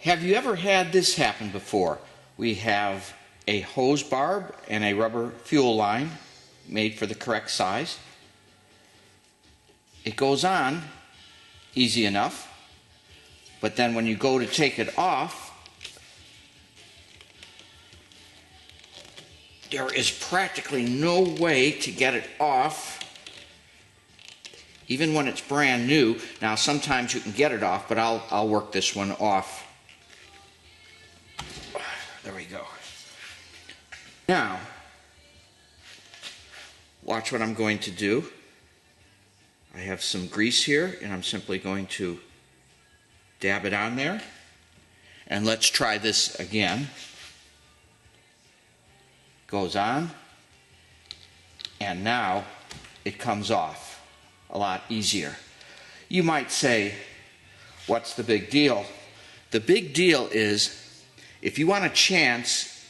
have you ever had this happen before? We have a hose barb and a rubber fuel line made for the correct size. It goes on easy enough, but then when you go to take it off, there is practically no way to get it off, even when it's brand new. Now sometimes you can get it off, but I'll work this one off. There we go. Now, watch what I'm going to do. I have some grease here, and I'm simply going to dab it on there. And let's try this again. Goes on, and now it comes off a lot easier. You might say, what's the big deal? The big deal is, if you want a chance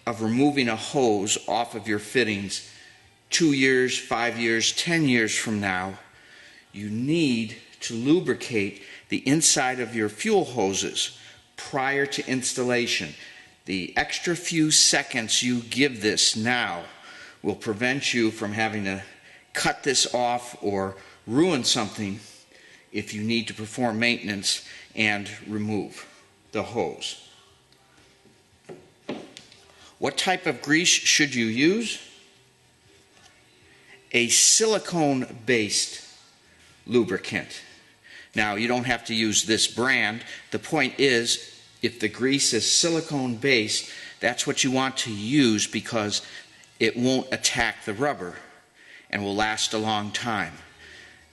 of removing a hose off of your fittings 2 years, 5 years, 10 years from now, you need to lubricate the inside of your fuel hoses prior to installation. The extra few seconds you give this now will prevent you from having to cut this off or ruin something if you need to perform maintenance and remove the hose. What type of grease should you use? A silicone-based lubricant. Now, you don't have to use this brand. The point is, if the grease is silicone-based, that's what you want to use because it won't attack the rubber and will last a long time.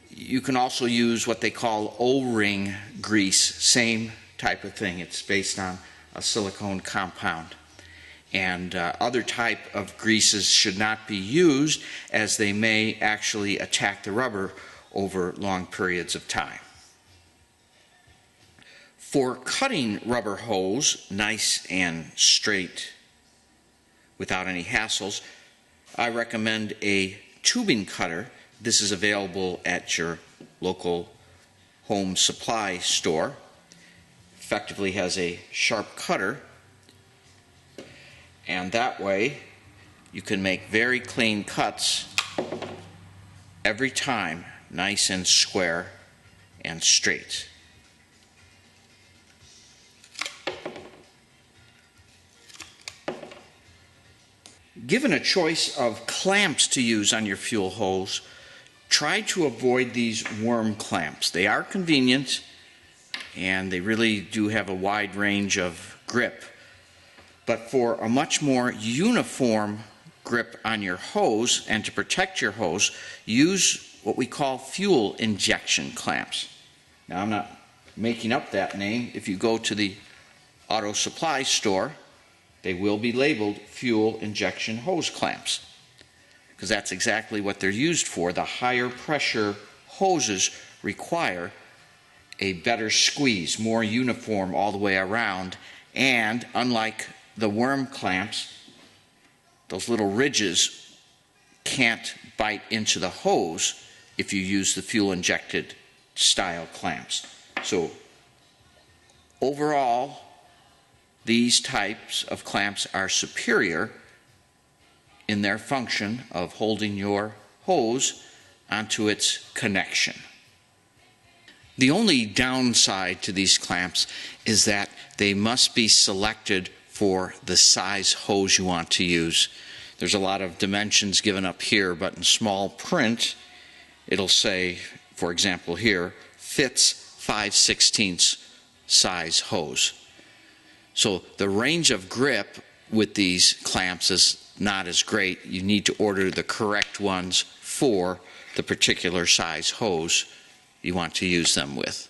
You can also use what they call O-ring grease, same type of thing. It's based on a silicone compound. And other type of greases should not be used, as they may actually attack the rubber over long periods of time. For cutting rubber hose nice and straight without any hassles, I recommend a tubing cutter. This is available at your local home supply store. Effectively has a sharp cutter, and that way you can make very clean cuts every time, nice and square and straight. Given a choice of clamps to use on your fuel hose, try to avoid these worm clamps. They are convenient and they really do have a wide range of grip. But for a much more uniform grip on your hose and to protect your hose, use what we call fuel injection clamps. Now, I'm not making up that name. If you go to the auto supply store, they will be labeled fuel injection hose clamps, because that's exactly what they're used for. The higher pressure hoses require a better squeeze, more uniform all the way around, and unlike the worm clamps, those little ridges can't bite into the hose if you use the fuel injected style clamps. So overall, these types of clamps are superior in their function of holding your hose onto its connection. The only downside to these clamps is that they must be selected for the size hose you want to use. There's a lot of dimensions given up here, but in small print it'll say, for example here, fits 5/16 size hose. So the range of grip with these clamps is not as great. You need to order the correct ones for the particular size hose you want to use them with.